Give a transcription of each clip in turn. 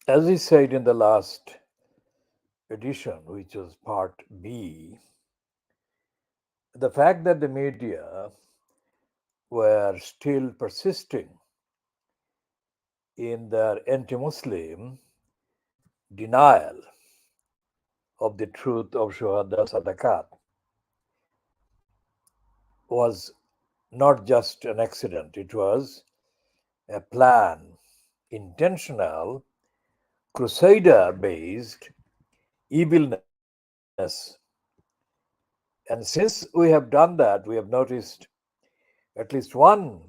As we said in the last edition, which was part B, the fact that the media were still persisting in their anti Muslim denial of the truth of Shuhada Sadaqat was not just an accident, it was a plan, intentional, Crusader based evilness. And since we have done that, we have noticed at least one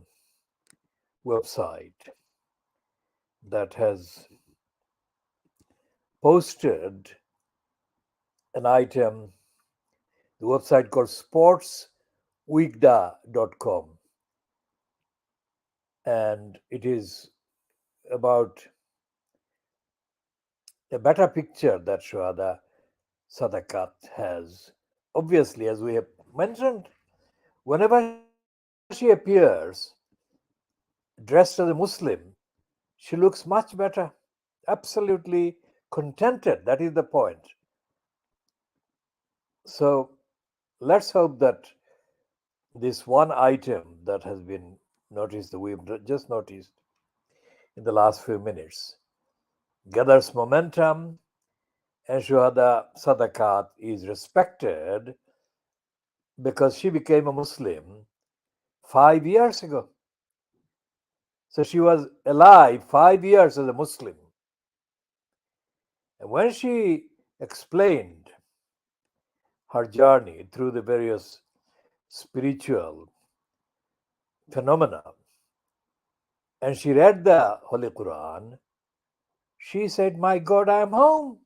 website that has posted an item, the website called sportsweekda.com. And it is about a better picture that Shuhada Sadaqat has. Obviously, as we have mentioned, whenever she appears dressed as a Muslim, she looks much better, absolutely contented. That is the point. So let's hope that this one item that has been noticed, that we've just noticed in the last few minutes, gathers momentum and Shuhada Sadaqat is respected because she became a Muslim 5 years ago. So she was alive 5 years as a Muslim. And when she explained her journey through the various spiritual phenomena, and she read the Holy Quran, she said, "My God, I am home."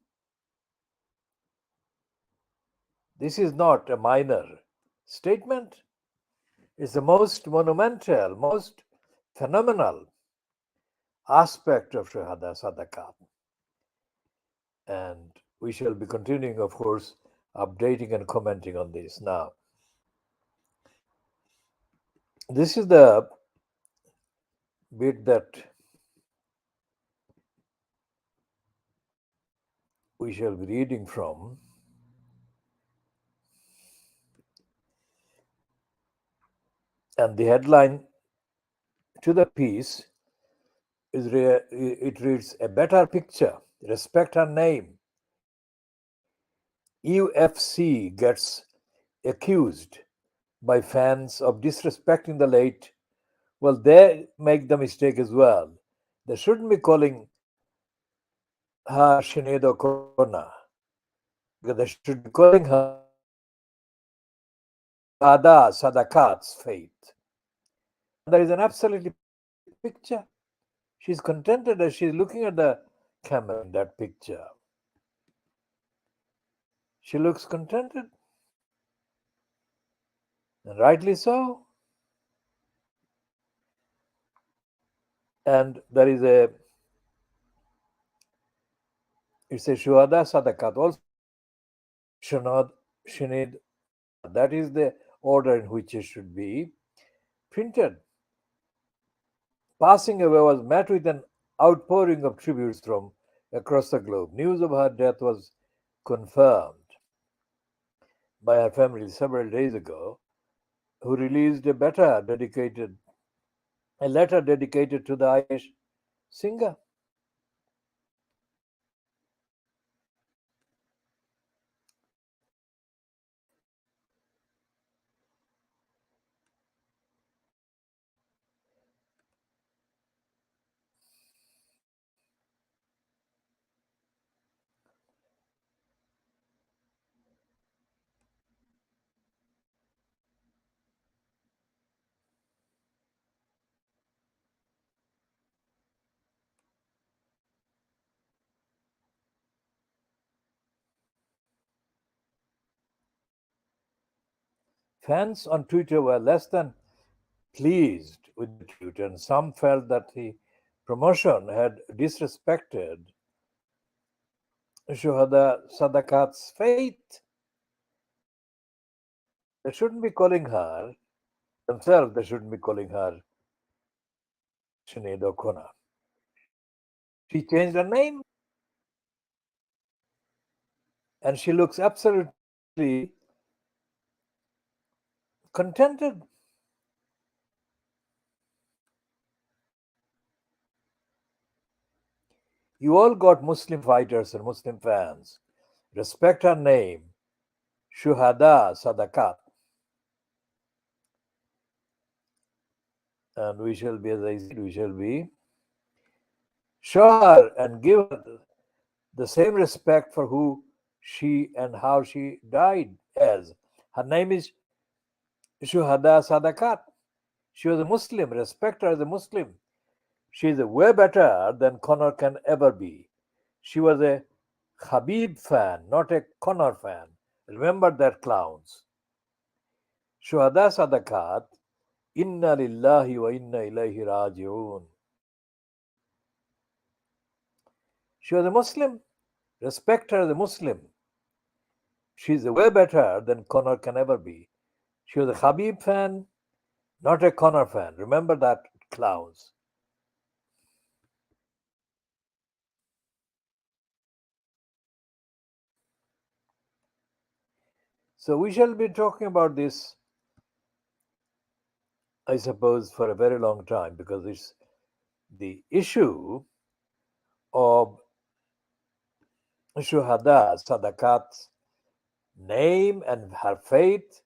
This is not a minor statement. It's the most monumental, most phenomenal aspect of Shahada Sadaqat. And we shall be continuing, of course, updating and commenting on this. Now, this is the bit that we shall be reading from. And the headline to the piece it reads, "A better picture, respect her name. UFC gets accused by fans of disrespecting the late." Well, they make the mistake as well. They shouldn't be calling her Sinead O'Connor, because they should be calling her Shuhada Sadaqat's faith. And there is an absolutely picture. She's contented as she's looking at the camera in that picture. She looks contented, and rightly so. And there is it's a Shuhada Sadaqat, also Shinid. That is the order in which it should be printed. Passing away was met with an outpouring of tributes from across the globe. News of her death was confirmed by her family several days ago, who released a letter dedicated to the Irish singer. Fans on Twitter were less than pleased with the tribute, and some felt that the promotion had disrespected Shuhada Sadaqat's faith. They shouldn't be calling her themselves, they shouldn't be calling her Sinead O'Connor. She changed her name. and she looks absolutely contented. You all got Muslim fighters and Muslim fans. Respect her name, Shuhada Sadaqat. And we shall be, as I said, we shall be show her and give her the same respect for who she and how she died as. Her name is Shuhada Sadaqat. She was a Muslim. Respect her as a Muslim. She is way better than Connor can ever be. She was a Habib fan, not a Connor fan. Remember that, clowns. Shuhada Sadaqat, Inna lillahi wa inna ilayhi raji'un. She was a Muslim. Respect her as a Muslim. She's way better than Connor can ever be. She was a Habib fan, not a Connor fan. Remember that, clowns. So we shall be talking about this, I suppose, for a very long time, because it's the issue of Shuhada Sadaqat's name and her faith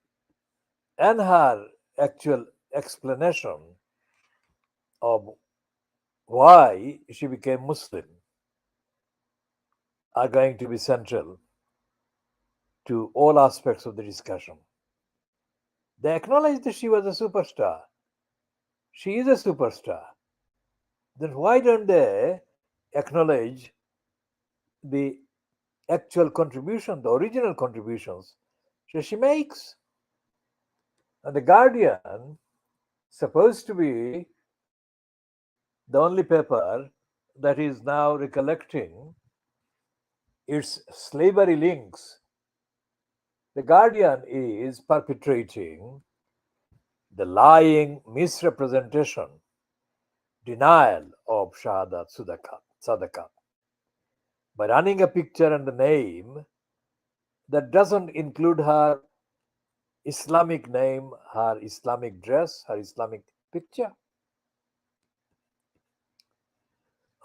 and her actual explanation of why she became Muslim are going to be central to all aspects of the discussion. They acknowledge that she was a superstar. She is a superstar. Then why don't they acknowledge the actual contribution, the original contributions that she makes? And the Guardian, supposed to be the only paper that is now recollecting its slavery links, the Guardian is perpetrating the lying misrepresentation, denial of Shahada Sadaqat by running a picture and a name that doesn't include her Islamic name, her Islamic dress, her Islamic picture.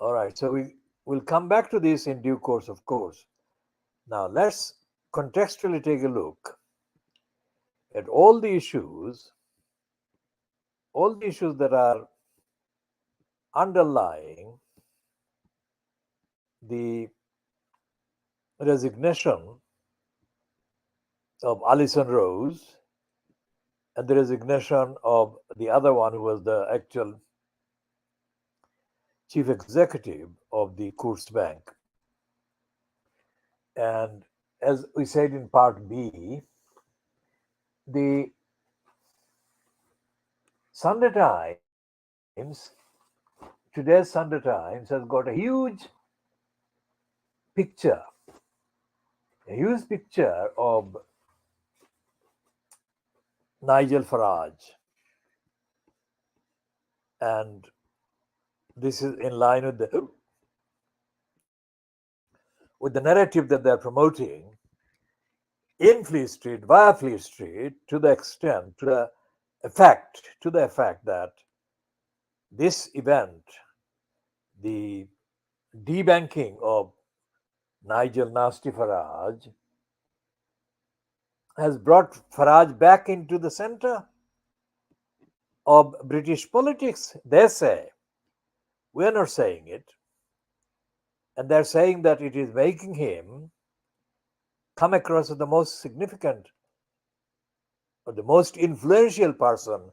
All right, so we will come back to this in due course, of course. Now, let's contextually take a look at all the issues that are underlying the resignation of Alison Rose and the resignation of the other one who was the actual chief executive of the Coors Bank. And as we said in part B, the Sunday Times, today's Sunday Times, has got picture, a huge picture of Nigel Farage. And this is in line with the narrative that they're promoting in Fleet Street, via Fleet Street, to the effect that this event, the debanking of Nigel Nasty Farage, has brought Farage back into the center of British politics. They say, we're not saying it, and they're saying that it is making him come across as the most significant or the most influential person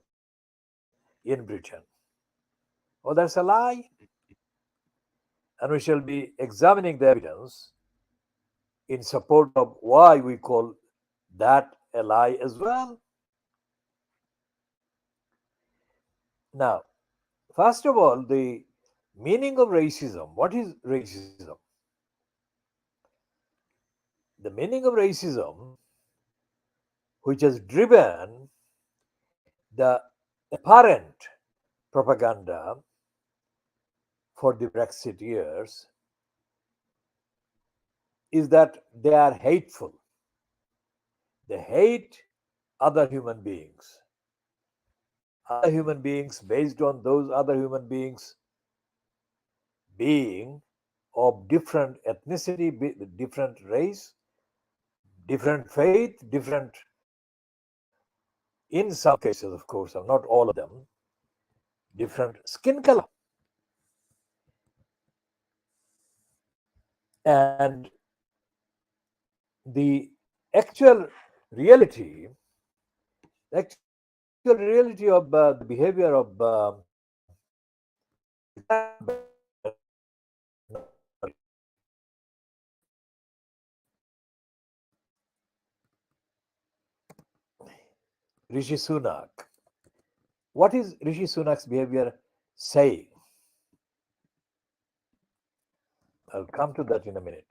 in Britain. Oh, that's a lie. And we shall be examining the evidence in support of why we call that a lie as well. Now, first of all, the meaning of racism. What is racism? The meaning of racism, which has driven the apparent propaganda for the Brexit years, is that they are hateful. They hate other human beings. Other human beings based on those other human beings being of different ethnicity, different race, different faith, different, in some cases, of course, not all of them, different skin color. And the actual reality, the actual reality of the behavior of Rishi Sunak. What is Rishi Sunak's behavior saying? I'll come to that in a minute.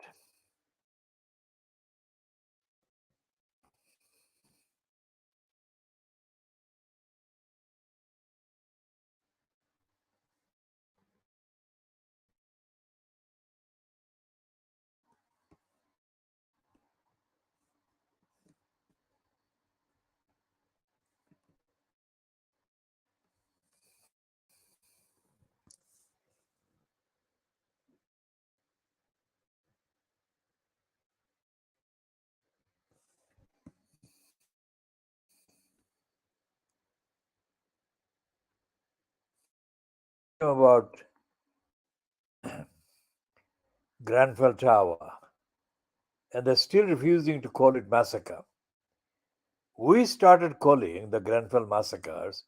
About Grenfell Tower, and they're still refusing to call it massacre. We started calling the Grenfell massacres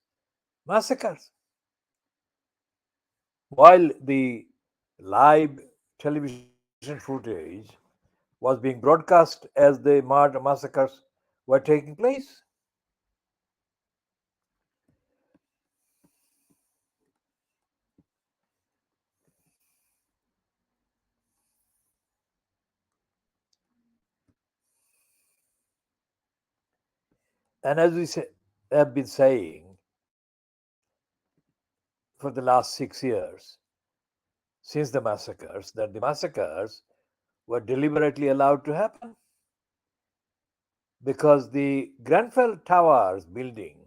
massacres, while the live television footage was being broadcast as the massacres were taking place. And as we have been saying for the last 6 years, since the massacres, that the massacres were deliberately allowed to happen because the Grenfell Towers building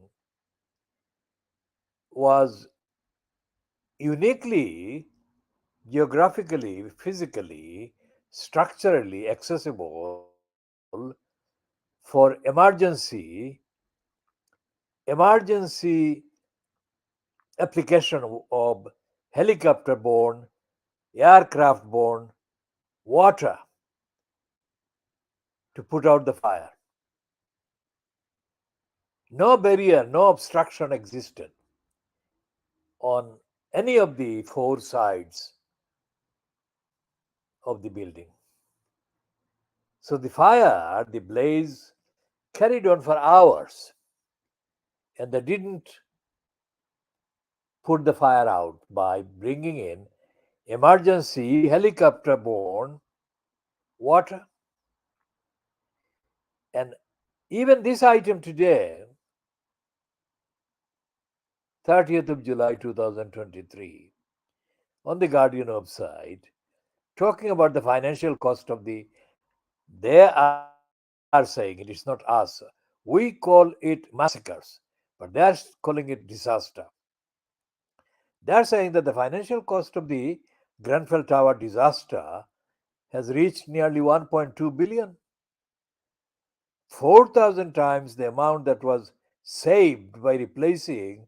was uniquely, geographically, physically, structurally accessible for emergency application of helicopter borne, aircraft borne water to put out the fire. No barrier, no obstruction existed on any of the four sides of the building. So the fire, the blaze, carried on for hours, and they didn't put the fire out by bringing in emergency helicopter borne water. And even this item today, 30th of July 2023, on the Guardian website, talking about the financial cost of the, they are saying it is not us. We call it massacres, but they are calling it disaster. They are saying that the financial cost of the Grenfell Tower disaster has reached nearly 1.2 billion, 4,000 times the amount that was saved by replacing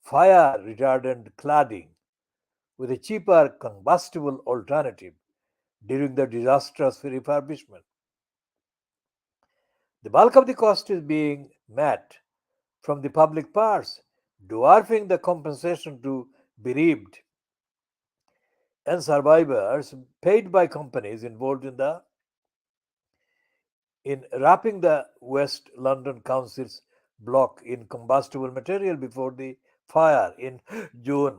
fire retardant cladding with a cheaper combustible alternative during the disastrous refurbishment. The bulk of the cost is being met from the public purse, dwarfing the compensation to bereaved and survivors paid by companies involved in wrapping the West London Council's block in combustible material before the fire in June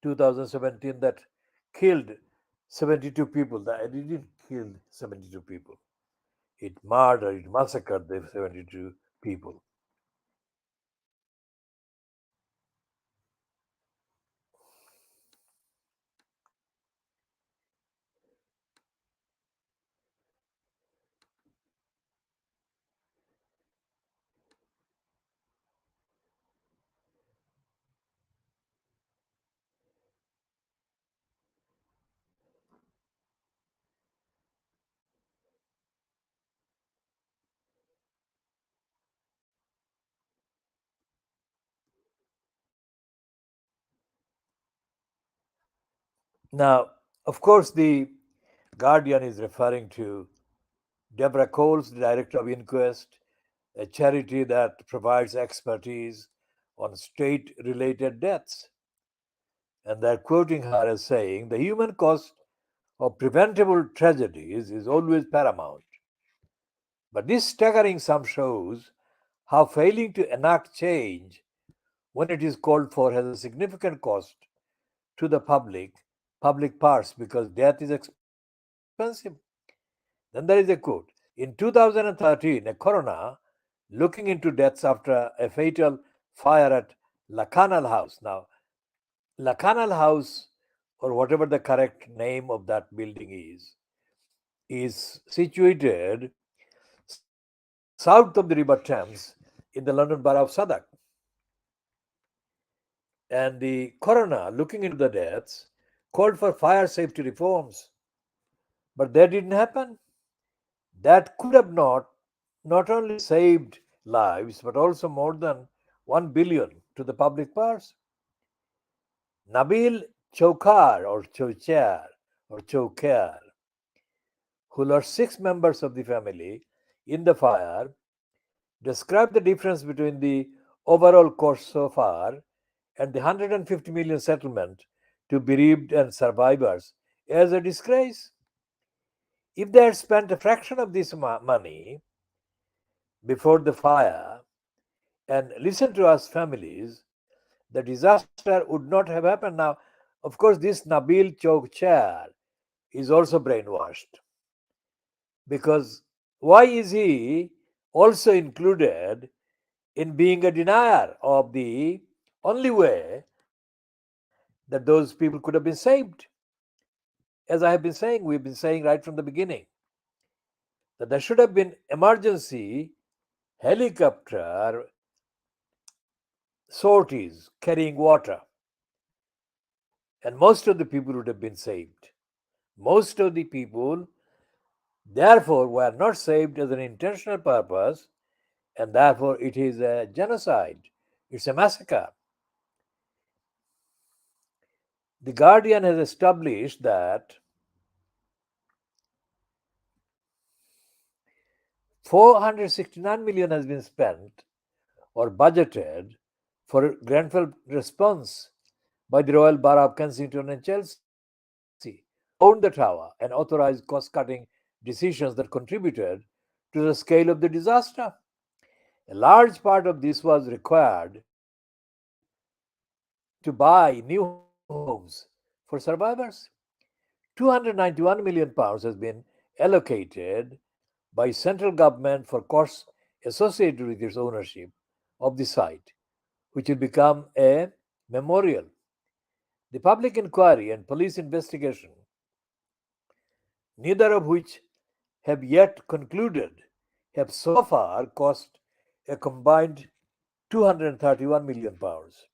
2017 that killed 72 people. It didn't kill 72 people. It murdered, it massacred the 72 people. Now, of course, the Guardian is referring to Deborah Coles, the director of Inquest, a charity that provides expertise on state related deaths. And they're quoting her as saying, the human cost of preventable tragedies is always paramount. But this staggering sum shows how failing to enact change when it is called for has a significant cost to the public purse because death is expensive. Then there is a quote. In 2013, a coroner looking into deaths after a fatal fire at Lakanal House. Now, Lakanal House, or whatever the correct name of that building is situated south of the River Thames in the London borough of Southwark. And the coroner, looking into the deaths, called for fire safety reforms. But that didn't happen. That could have not only saved lives, but also more than 1 billion to the public purse. Nabil Choukar, who lost 6 members of the family in the fire, described the difference between the overall cost so far and the 150 million settlement to bereaved and survivors as a disgrace. If they had spent a fraction of this money before the fire and listened to us families, the disaster would not have happened. Now, of course, this Nabil Chowkar is also brainwashed because why is he also included in being a denier of the only way that those people could have been saved? As I have been saying, we've been saying right from the beginning that there should have been emergency helicopter sorties carrying water, and most of the people would have been saved. Most of the people, therefore, were not saved as an intentional purpose, and therefore it is a genocide. It's a massacre. The Guardian has established that 469 million has been spent or budgeted for Grenfell response by the Royal Borough of Kensington and Chelsea, who owned the tower and authorized cost cutting decisions that contributed to the scale of the disaster. A large part of this was required to buy new homes for survivors. 291 million pounds has been allocated by central government for costs associated with its ownership of the site, which will become a memorial. The public inquiry and police investigation, neither of which have yet concluded, have so far cost a combined 231 million pounds.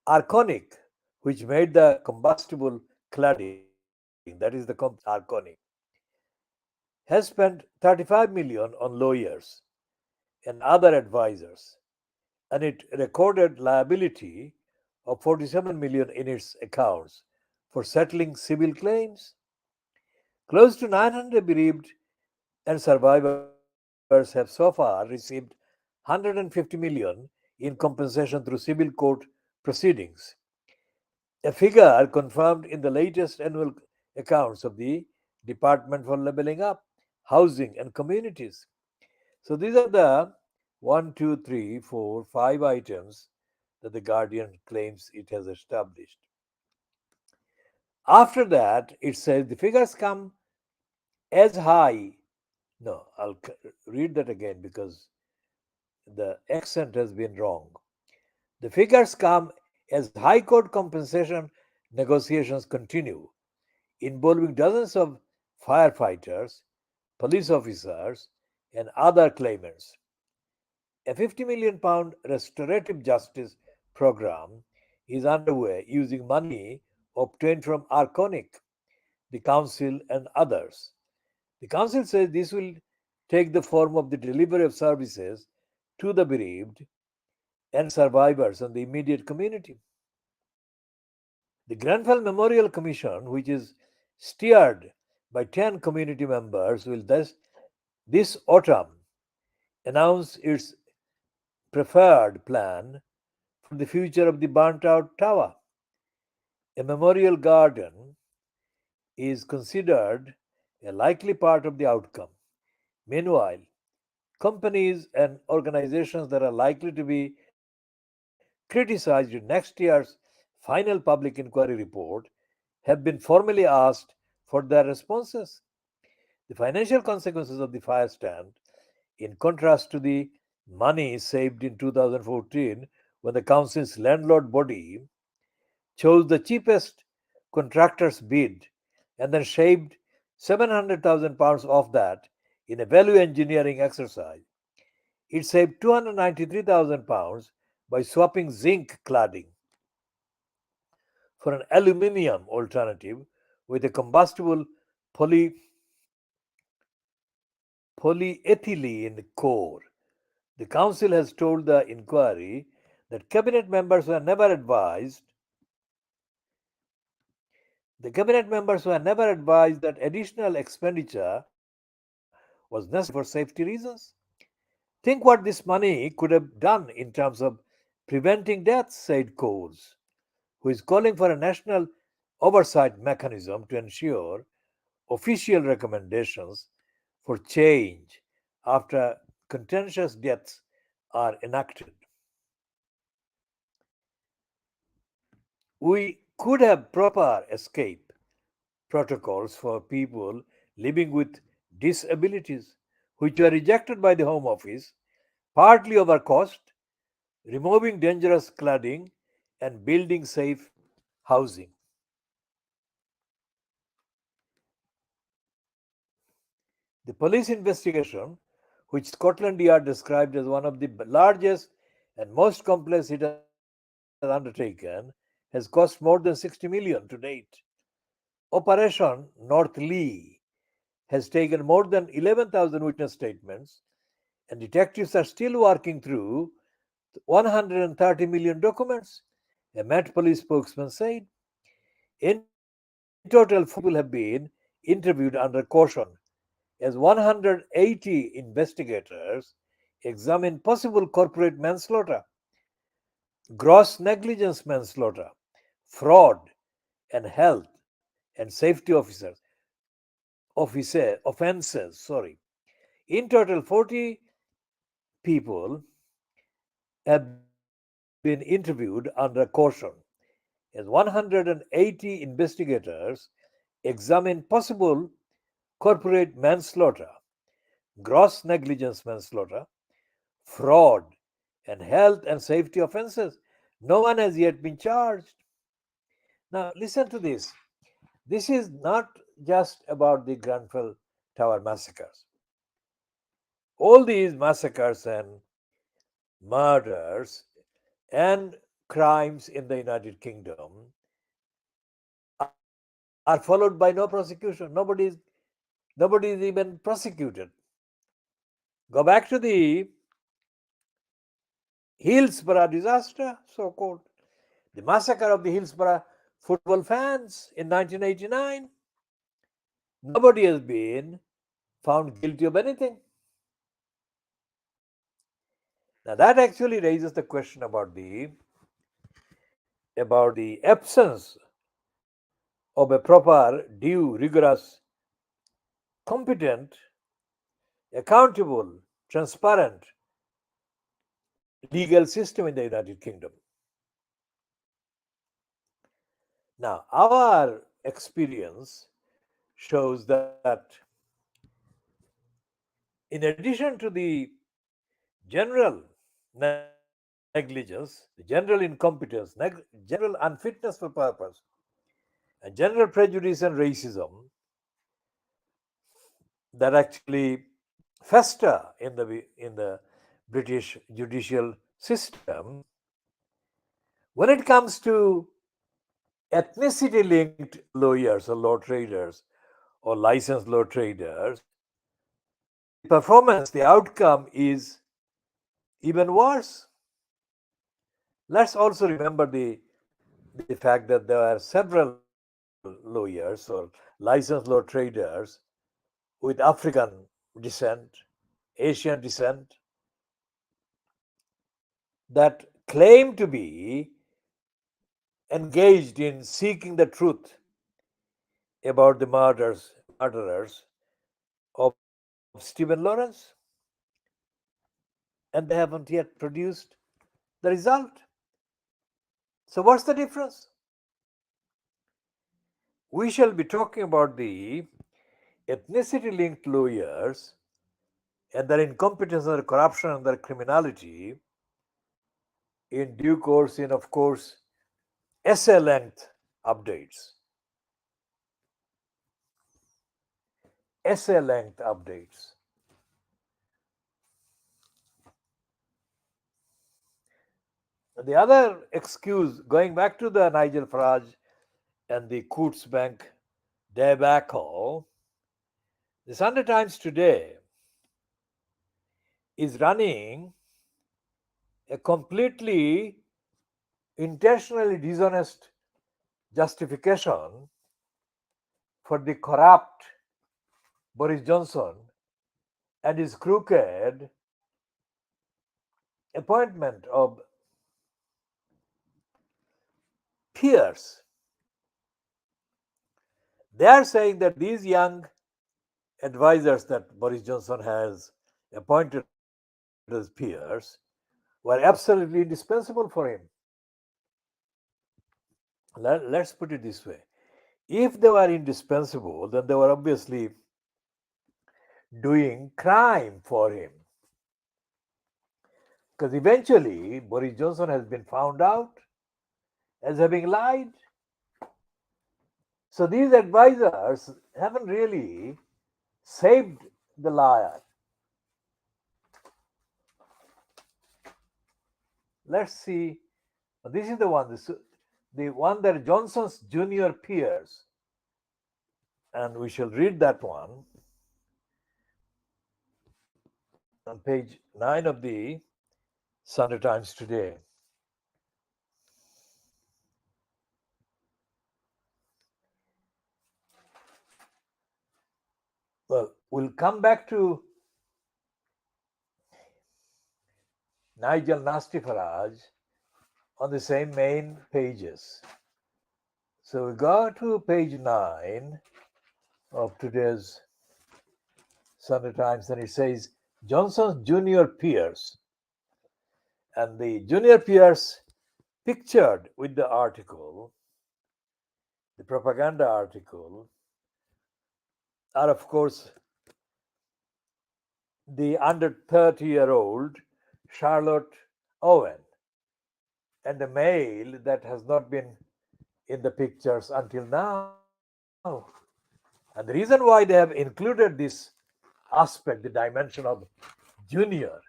Arconic, which made the combustible cladding, that is the company Arconic, has spent 35 million on lawyers and other advisors, and it recorded liability of 47 million in its accounts for settling civil claims. Close to 900 bereaved and survivors have so far received 150 million in compensation through civil court proceedings, a figure confirmed in the latest annual accounts of the Department for Leveling Up, Housing and Communities. So these are the one, two, three, four, five items that the Guardian claims it has established. After that, it says the figures come as high. No, read that again because the accent has been wrong. The figures come as High Court compensation negotiations continue, involving dozens of firefighters, police officers, and other claimants. A 50 million pound restorative justice program is underway using money obtained from Arconic, the council, and others. The council says this will take the form of the delivery of services to the bereaved and survivors and the immediate community. The Grenfell Memorial Commission, which is steered by 10 community members, will this autumn announce its preferred plan for the future of the burnt out tower. A memorial garden is considered a likely part of the outcome. Meanwhile, companies and organizations that are likely to be criticized in next year's final public inquiry report have been formally asked for their responses. The financial consequences of the fire stand, in contrast to the money saved in 2014 when the council's landlord body chose the cheapest contractor's bid and then shaved £700,000 off that in a value engineering exercise. It saved £293,000 by swapping zinc cladding for an aluminium alternative with a combustible poly, polyethylene core. The council has told the inquiry that cabinet members were never advised that additional expenditure was necessary for safety reasons. Think what this money could have done in terms of preventing deaths, said Coles, who is calling for a national oversight mechanism to ensure official recommendations for change after contentious deaths are enacted. We could have proper escape protocols for people living with disabilities, which were rejected by the Home Office, partly over cost, removing dangerous cladding, and building safe housing. The police investigation, which Scotland Yard described as one of the largest and most complex it has undertaken, has cost more than 60 million to date. Operation North Lee has taken more than 11,000 witness statements, and detectives are still working through 130 million documents, a Met Police spokesman said. In total, 40 people have been interviewed under caution as 180 investigators examine possible corporate manslaughter, gross negligence manslaughter, fraud, and health and safety offenses. In total, 40 people have been interviewed under caution as 180 investigators examine possible corporate manslaughter, gross negligence manslaughter, fraud, and health and safety offenses. No one has yet been charged. Now, listen to this. This is not just about the Grenfell Tower massacres. All these massacres and murders and crimes in the United Kingdom are followed by no prosecution. Nobody is even prosecuted. Go back to the Hillsborough disaster, so called. The massacre of the Hillsborough football fans in 1989. Nobody has been found guilty of anything. Now that actually raises the question about the absence of a proper, due, rigorous, competent, accountable, transparent legal system in the United Kingdom. Now, our experience shows that in addition to the general negligence, the general incompetence, general unfitness for purpose, and general prejudice and racism that actually fester in the British judicial system, when it comes to ethnicity linked lawyers or law traders or licensed law traders, the performance, the outcome is even worse. Let's also remember the the fact that there are several lawyers or licensed law traders with African descent, Asian descent, that claim to be engaged in seeking the truth about the murderers of Stephen Lawrence, and they haven't yet produced the result. So, what's the difference? We shall be talking about the ethnicity linked lawyers and their incompetence and their corruption and their criminality in due course, in, of course, essay length updates. Essay length updates. The other excuse, going back to the Nigel Farage and the Coutts Bank debacle, the Sunday Times today is running a completely intentionally dishonest justification for the corrupt Boris Johnson and his crooked appointment of peers. They are saying that these young advisors that Boris Johnson has appointed as peers were absolutely indispensable for him. Let's put it this way: if they were indispensable, then they were obviously doing crime for him. Because eventually, Boris Johnson has been found out as having lied. So these advisors haven't really saved the liar. Let's see. This is the one that Johnson's junior peers, and we shall read that one on page 9 of the Sunday Times today. Well, we'll come back to Nigel Nasty Farage on the same main pages. So we go to page 9 of today's Sunday Times, and it says Johnson's junior peers. And the junior peers pictured with the article, the propaganda article, are of course the under 30-year-old Charlotte Owen and a male that has not been in the pictures until now. And the reason why they have included this aspect, the dimension of junior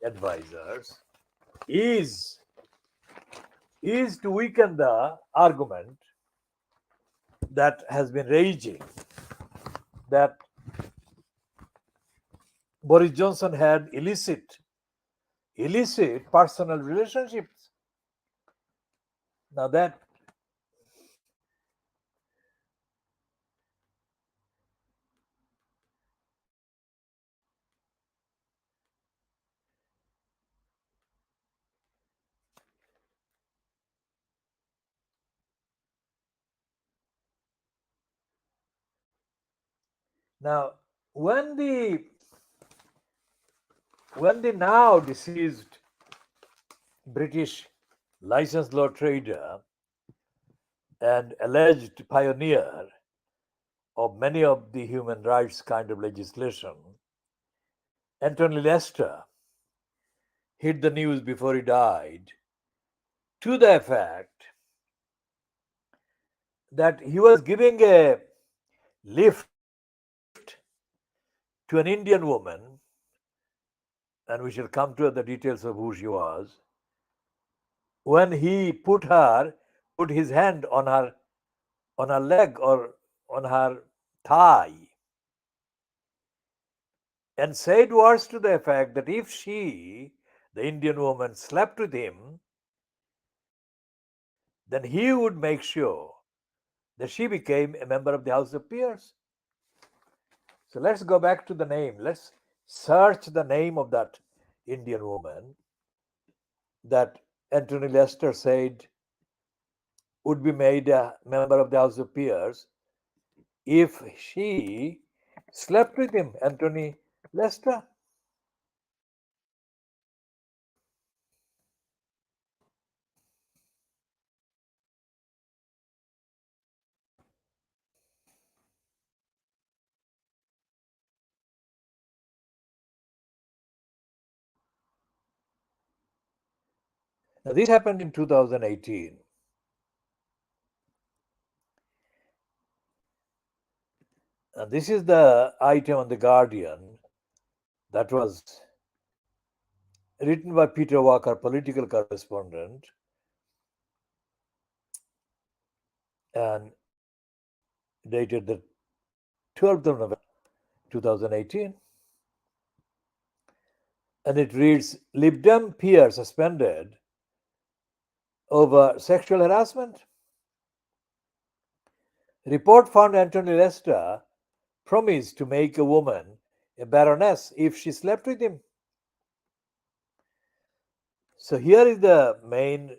advisors, is is to weaken the argument that has been raging that Boris Johnson had illicit personal relationships. Now that now when the now deceased British licensed law trader and alleged pioneer of many of the human rights kind of legislation, Anthony Lester, hit the news before he died to the effect that he was giving a lift to an Indian woman, and we shall come to the details of who she was, when he put his hand on her leg or on her thigh and said words to the effect that if she, the Indian woman, slept with him, then he would make sure that she became a member of the House of Peers. So let's go back to the name. Let's search the name of that Indian woman that Anthony Lester said would be made a member of the House of Peers if she slept with him, Anthony Lester. Now, this happened in 2018. And this is the item on The Guardian that was written by Peter Walker, political correspondent, and dated the 12th of November 2018. And it reads, Lib Dem peer suspended over sexual harassment. Report found Anthony Lester promised to make a woman a baroness if she slept with him. So here is the main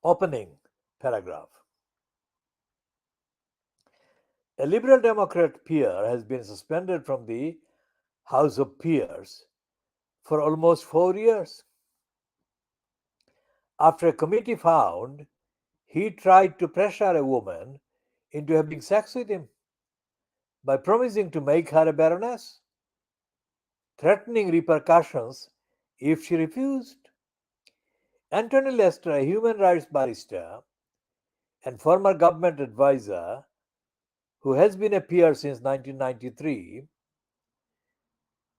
opening paragraph. A Liberal Democrat peer has been suspended from the House of Peers for almost 4 years after a committee found he tried to pressure a woman into having sex with him by promising to make her a baroness, threatening repercussions if she refused. Anthony Lester, a human rights barrister and former government advisor who has been a peer since 1993,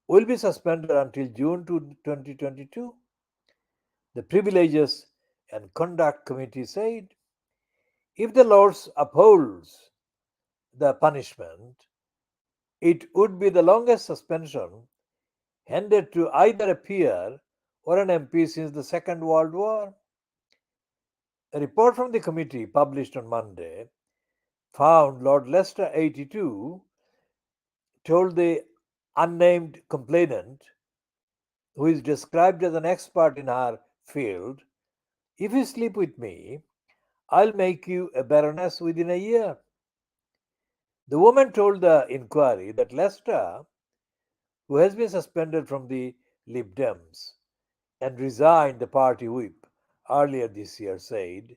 will be suspended until June 2022. The Privileges and Conduct Committee said if the Lords upholds the punishment, it would be the longest suspension handed to either a peer or an MP since the Second World War. A report from the committee published on Monday found Lord Lester 82 told the unnamed complainant, who is described as an expert in her field, if you sleep with me, I'll make you a baroness within a year. The woman told the inquiry that Lester, who has been suspended from the Lib Dems and resigned the party whip earlier this year, said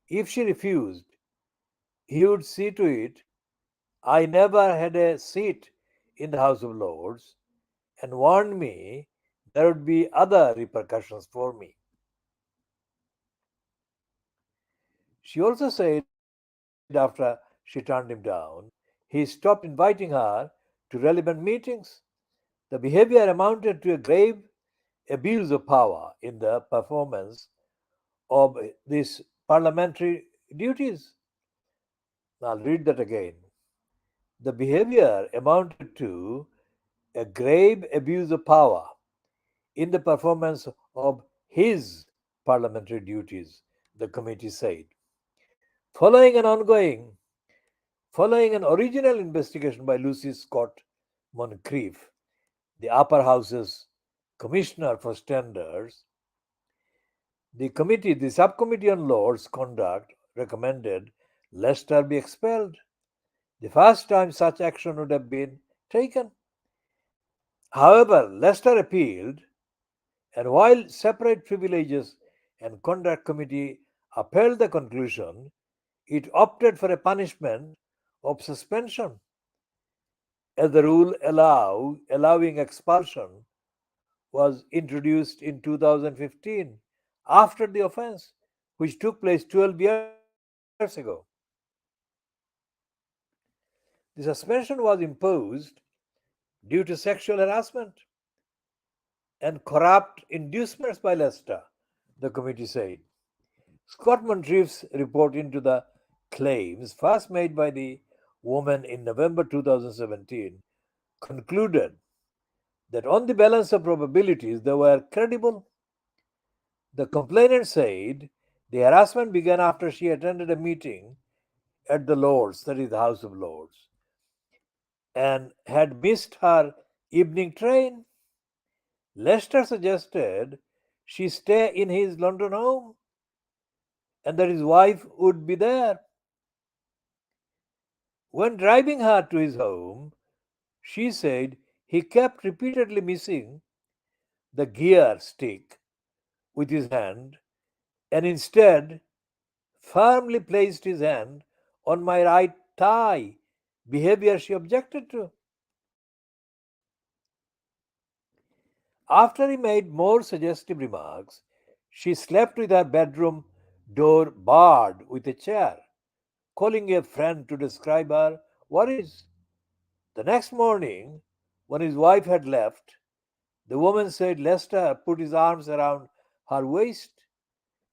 if she refused, he would see to it I never had a seat in the House of Lords and warned me there would be other repercussions for me. She also said after she turned him down, he stopped inviting her to relevant meetings. The behavior amounted to a grave abuse of power in the performance of these parliamentary duties. I'll read that again. The behavior amounted to a grave abuse of power in the performance of his parliamentary duties, the committee said. Following an ongoing, following an original investigation by Lucy Scott Moncrief, the upper house's commissioner for standards, the subcommittee on Lords conduct recommended Lester be expelled. The first time such action would have been taken. However, Lester appealed, and while separate privileges and conduct committee upheld the conclusion, it opted for a punishment of suspension, as the rule allowing expulsion was introduced in 2015 after the offense, which took place 12 years ago. The suspension was imposed due to sexual harassment and corrupt inducements by Lester, the committee said. Scott Moncrief's report into the claims, first made by the woman in November 2017, concluded that on the balance of probabilities they were credible. The complainant said The harassment began after she attended a meeting at the Lords, that is the House of Lords, and had missed her evening train. Lester suggested she stay in his London home and that his wife would be there. When driving her to his home, she said he kept repeatedly missing the gear stick with his hand and instead firmly placed his hand on my right thigh, behavior she objected to. After he made more suggestive remarks, she slept with her bedroom door barred with a chair, calling a friend to describe her worries. The next morning, when his wife had left, the woman said Lester put his arms around her waist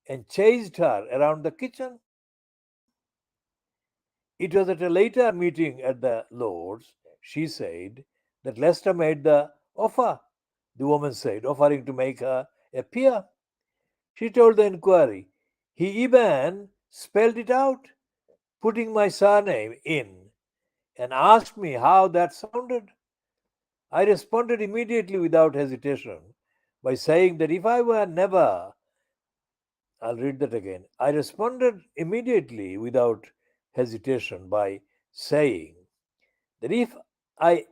and chased her around the kitchen. It was at a later meeting at the Lords, she said, that Lester made the offer, the woman said, offering to make her a peer. She told the inquiry, he even spelled it out, putting my surname in, and asked me how that sounded. I responded immediately without hesitation by saying that if I were never, I'll read that again. I responded immediately without hesitation by saying that if I,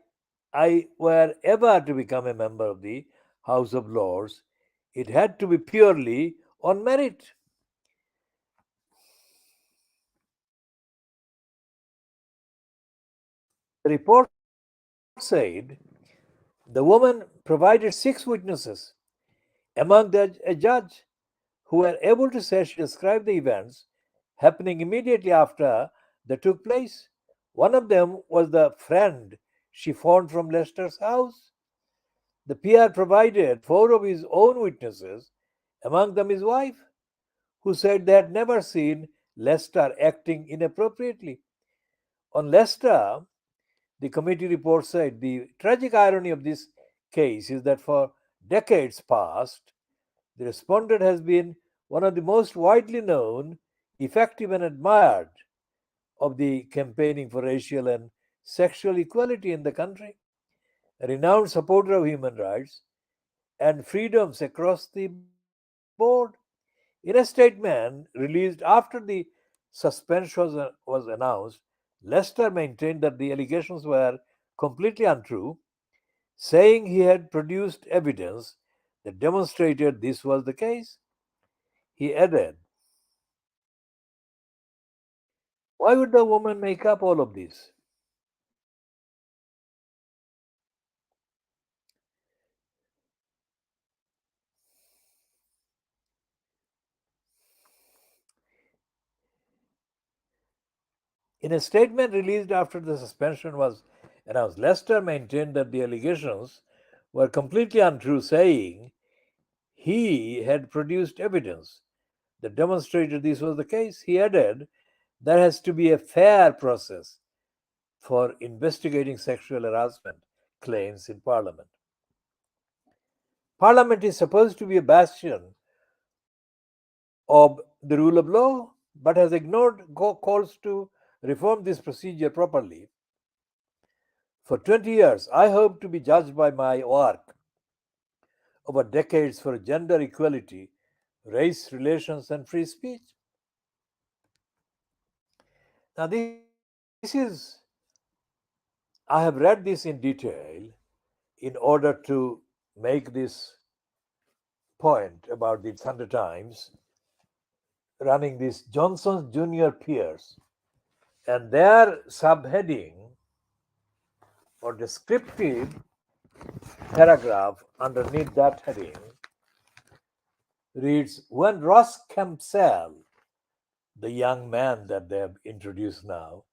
I were ever to become a member of the House of Lords, it had to be purely on merit. The report said the woman provided 6 witnesses, among them a judge, who were able to say she described the events happening immediately after they took place. One of them was the friend she found from Leicester's house. The PR provided 4 of his own witnesses, among them his wife, who said they had never seen Leicester acting inappropriately. On Leicester, the committee report said the tragic irony of this case is that for decades past, the respondent has been one of the most widely known, effective, and admired of the campaigning for racial and sexual equality in the country, a renowned supporter of human rights and freedoms across the board. In a statement released after the suspension was announced, Lester maintained that the allegations were completely untrue, saying he had produced evidence that demonstrated this was the case. He added, why would the woman make up all of this? In a statement released after the suspension was announced, Lester maintained that the allegations were completely untrue, saying he had produced evidence that demonstrated this was the case. He added, there has to be a fair process for investigating sexual harassment claims in Parliament. Parliament is supposed to be a bastion of the rule of law, but has ignored calls to reform this procedure properly. For 20 years, I hope to be judged by my work over decades for gender equality, race relations, and free speech. Now, I have read this in detail in order to make this point about the Sunday Times running this Johnson's Junior Peers, and their subheading or descriptive paragraph underneath that heading reads, when Ross Campbell, the young man that they have introduced now,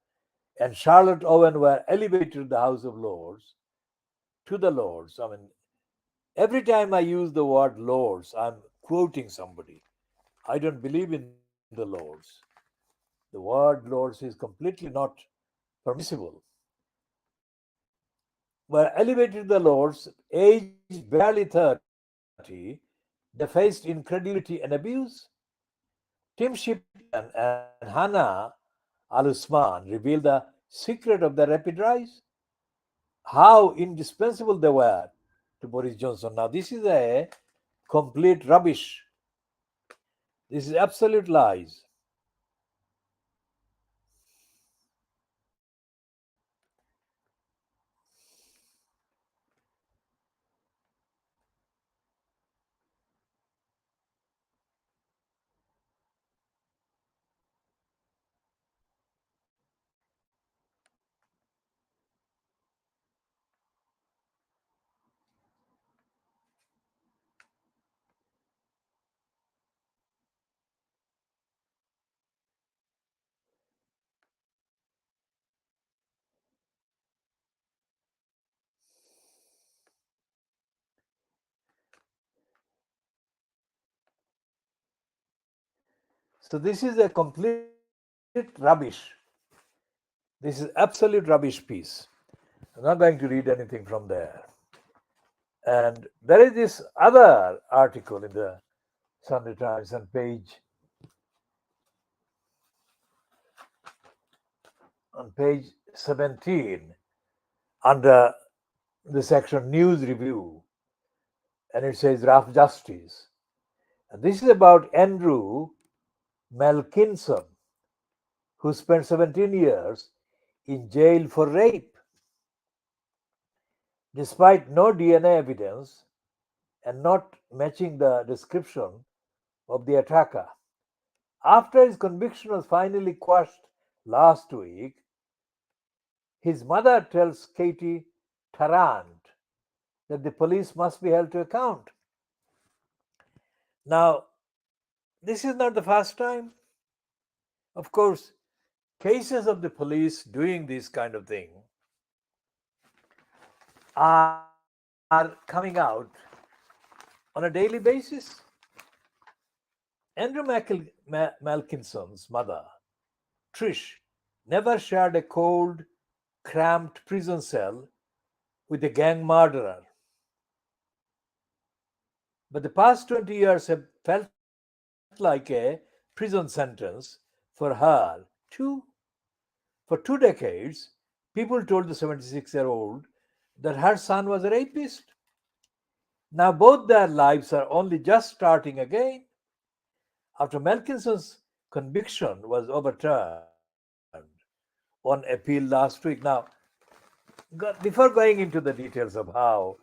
and Charlotte Owen were elevated to the House of Lords, to the Lords. I mean, every time I use the word Lords, I'm quoting somebody. I don't believe in the Lords. The word Lords is completely not permissible. Were elevated to the Lords, aged barely 30, they faced incredulity and abuse. Tim Shipton and Hannah Al Usman reveal the secret of the rapid rise, how indispensable they were to Boris Johnson. Now, this is a complete rubbish. This is absolute lies. So, this is a complete rubbish. This is absolute rubbish piece. I'm not going to read anything from there. And there is this other article in the Sunday Times on page 17 under the section News Review, and it says Rough Justice. And this is about Andrew Malkinson, who spent 17 years in jail for rape. Despite no DNA evidence and not matching the description of the attacker. After his conviction was finally quashed last week, his mother tells Katie Tarrant that the police must be held to account. Now, this is not the first time. Of course, cases of the police doing this kind of thing are coming out on a daily basis. Andrew Malkinson's mother, Trish, never shared a cold, cramped prison cell with a gang murderer. But the past 20 years have felt like a prison sentence for her, too. For 2 decades, people told the 76-year-old that her son was a rapist. Now both their lives are only just starting again. After Malkinson's conviction was overturned on appeal last week. Now, before going into the details of how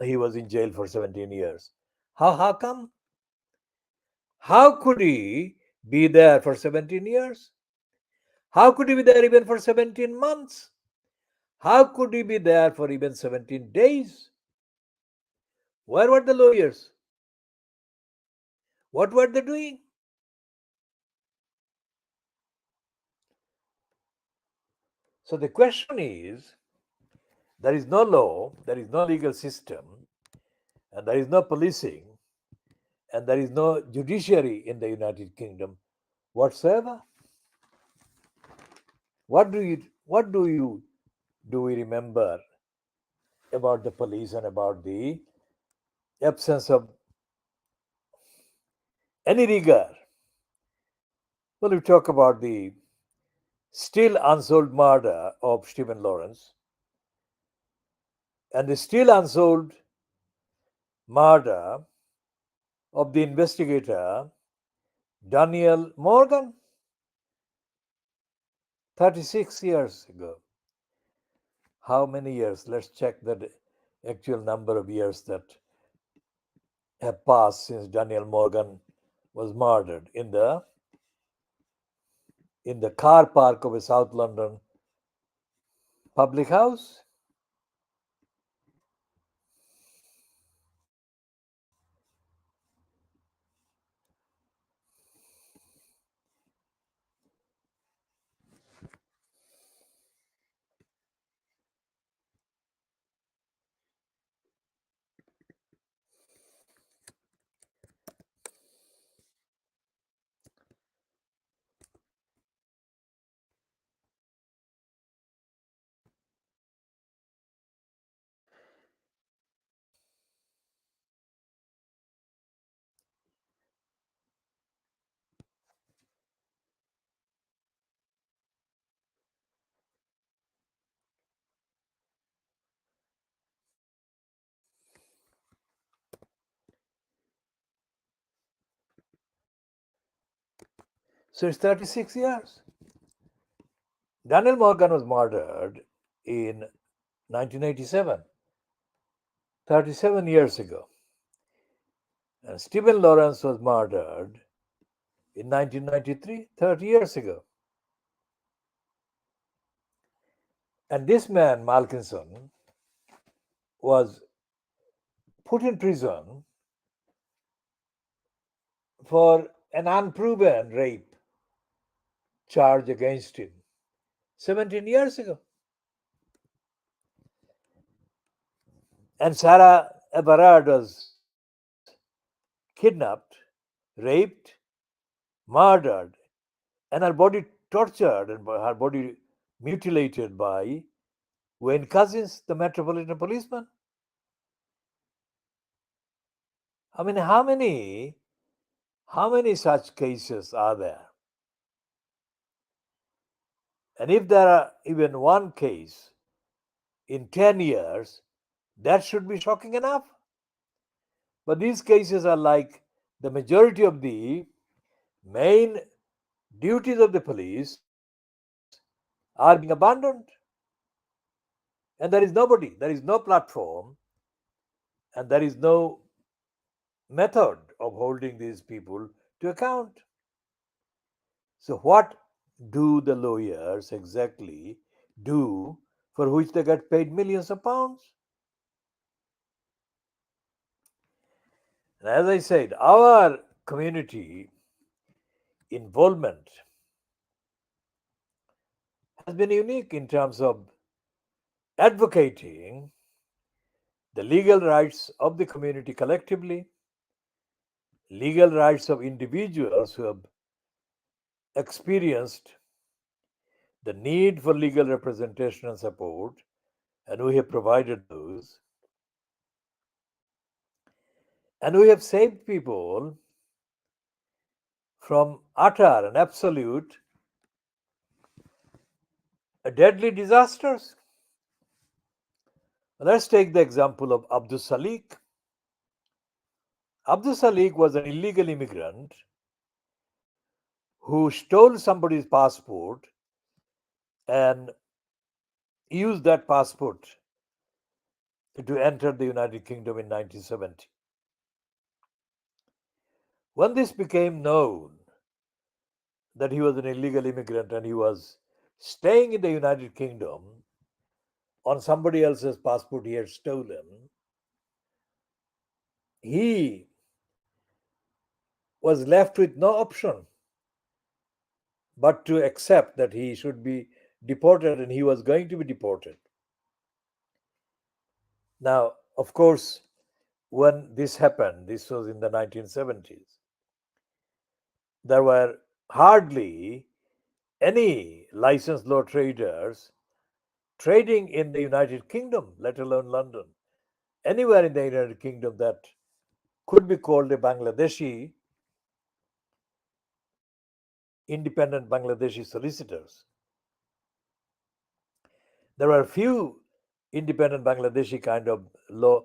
he was in jail for 17 years, how come? How could he be there for 17 years? How could he be there even for 17 months? How could he be there for even 17 days? Where were the lawyers? What were they doing? So the question is, there is no law, there is no legal system, and there is no policing, and there is no judiciary in the United Kingdom whatsoever. What do we remember about the police and about the absence of any rigor? Well, we talk about the still unsolved murder of Stephen Lawrence and the still unsolved murder of the investigator Daniel Morgan 36 years ago. How many years? Let's check the actual number of years that have passed since Daniel Morgan was murdered in the car park of a South London public house. So it's 36 years. Daniel Morgan was murdered in 1987, 37 years ago. And Stephen Lawrence was murdered in 1993, 30 years ago. And this man, Malkinson, was put in prison for an unproven rape charge against him 17 years ago. And Sarah Everard was kidnapped, raped, murdered, and her body tortured and her body mutilated by Wayne Couzens, the Metropolitan Policeman. I mean, how many such cases are there? And if there are even one case in 10 years, that should be shocking enough. But these cases are like the majority of the main duties of the police are being abandoned. And there is nobody, there is no platform, and there is no method of holding these people to account. So, what do the lawyers exactly do for which they get paid millions of pounds? And as I said, our community involvement has been unique in terms of advocating the legal rights of the community collectively, legal rights of individuals who have experienced the need for legal representation and support, and we have provided those. And we have saved people from utter and absolute deadly disasters. Let's take the example of Abdul Salik. Abdul Salik was an illegal immigrant who stole somebody's passport and used that passport to enter the United Kingdom in 1970. When this became known that he was an illegal immigrant and he was staying in the United Kingdom on somebody else's passport he had stolen, he was left with no option but to accept that he should be deported and he was going to be deported. Now, of course, when this happened, this was in the 1970s, there were hardly any licensed law traders trading in the United Kingdom, let alone London, anywhere in the United Kingdom that could be called a Bangladeshi, independent Bangladeshi solicitors. There were few independent Bangladeshi kind of law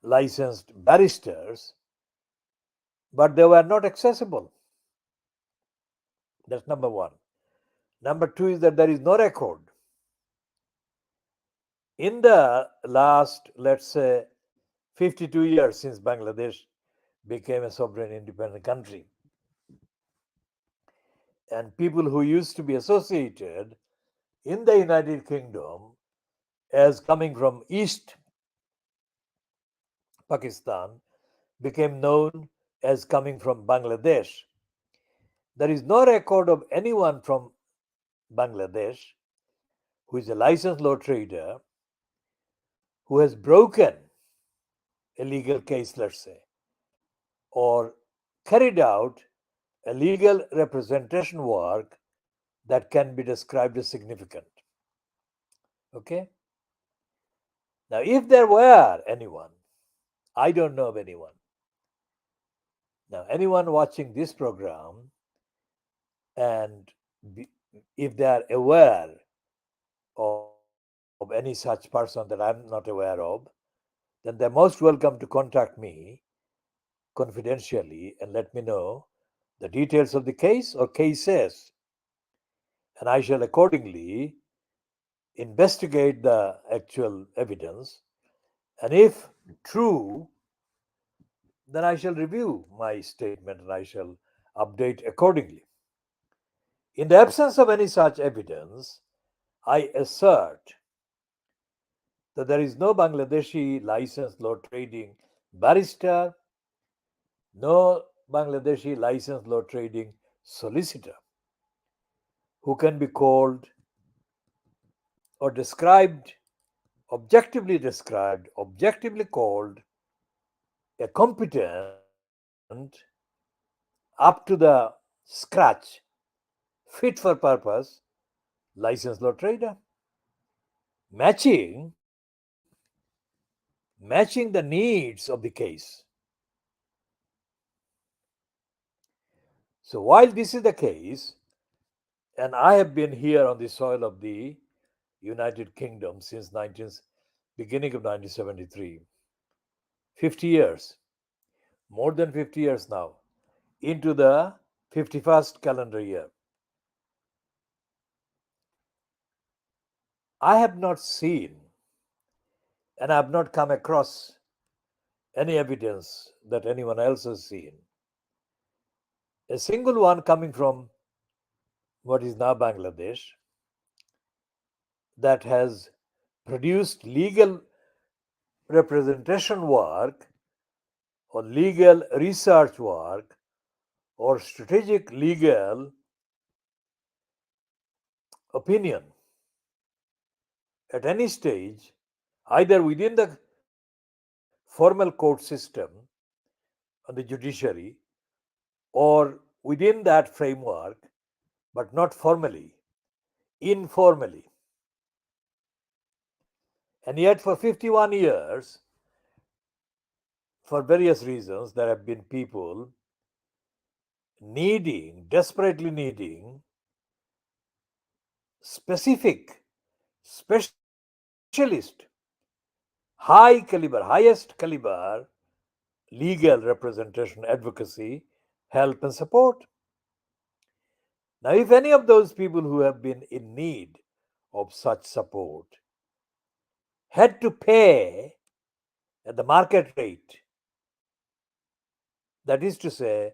licensed barristers, but they were not accessible. That's number one. Number two is that there is no record. In the last, let's say, 52 years since Bangladesh became a sovereign independent country, and people who used to be associated in the United Kingdom as coming from East Pakistan became known as coming from Bangladesh. There is no record of anyone from Bangladesh who is a licensed law trader who has broken a legal case, let's say, or carried out a legal representation work that can be described as significant. Okay? Now, if there were anyone, I don't know of anyone. Now, anyone watching this program, and if they are aware of any such person that I'm not aware of, then they're most welcome to contact me confidentially and let me know the details of the case or cases, and I shall accordingly investigate the actual evidence. And if true, then I shall review my statement and I shall update accordingly. In the absence of any such evidence, I assert that there is no Bangladeshi licensed law trading barrister, no Bangladeshi licensed law trading solicitor who can be called or described, objectively called a competent, up to the scratch, fit for purpose licensed law trader. Matching matching the needs of the case. So while this is the case, and I have been here on the soil of the United Kingdom since beginning of 1973, 50 years, more than 50 years now, into the 51st calendar year. I have not seen and I have not come across any evidence that anyone else has seen. A single one coming from what is now Bangladesh that has produced legal representation work or legal research work or strategic legal opinion at any stage, either within the formal court system on the judiciary or within that framework, but not formally, informally. And yet, for 51 years, for various reasons, there have been people desperately needing specific, specialist, highest caliber legal representation, advocacy, help, and support. Now, if any of those people who have been in need of such support had to pay at the market rate, that is to say,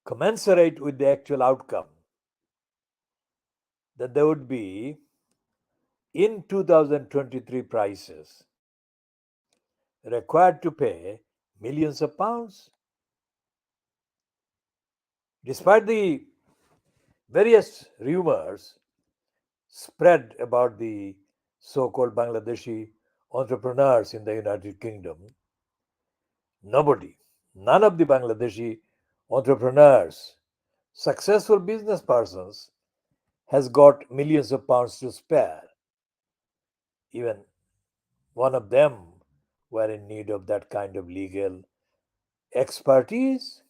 commensurate with the actual outcome, then there would be, in 2023 prices, required to pay millions of pounds. Despite the various rumors spread about the so called Bangladeshi entrepreneurs in the United Kingdom, none of the Bangladeshi entrepreneurs, successful business persons, has got millions of pounds to spare. Even one of them were in need of that kind of legal expertise.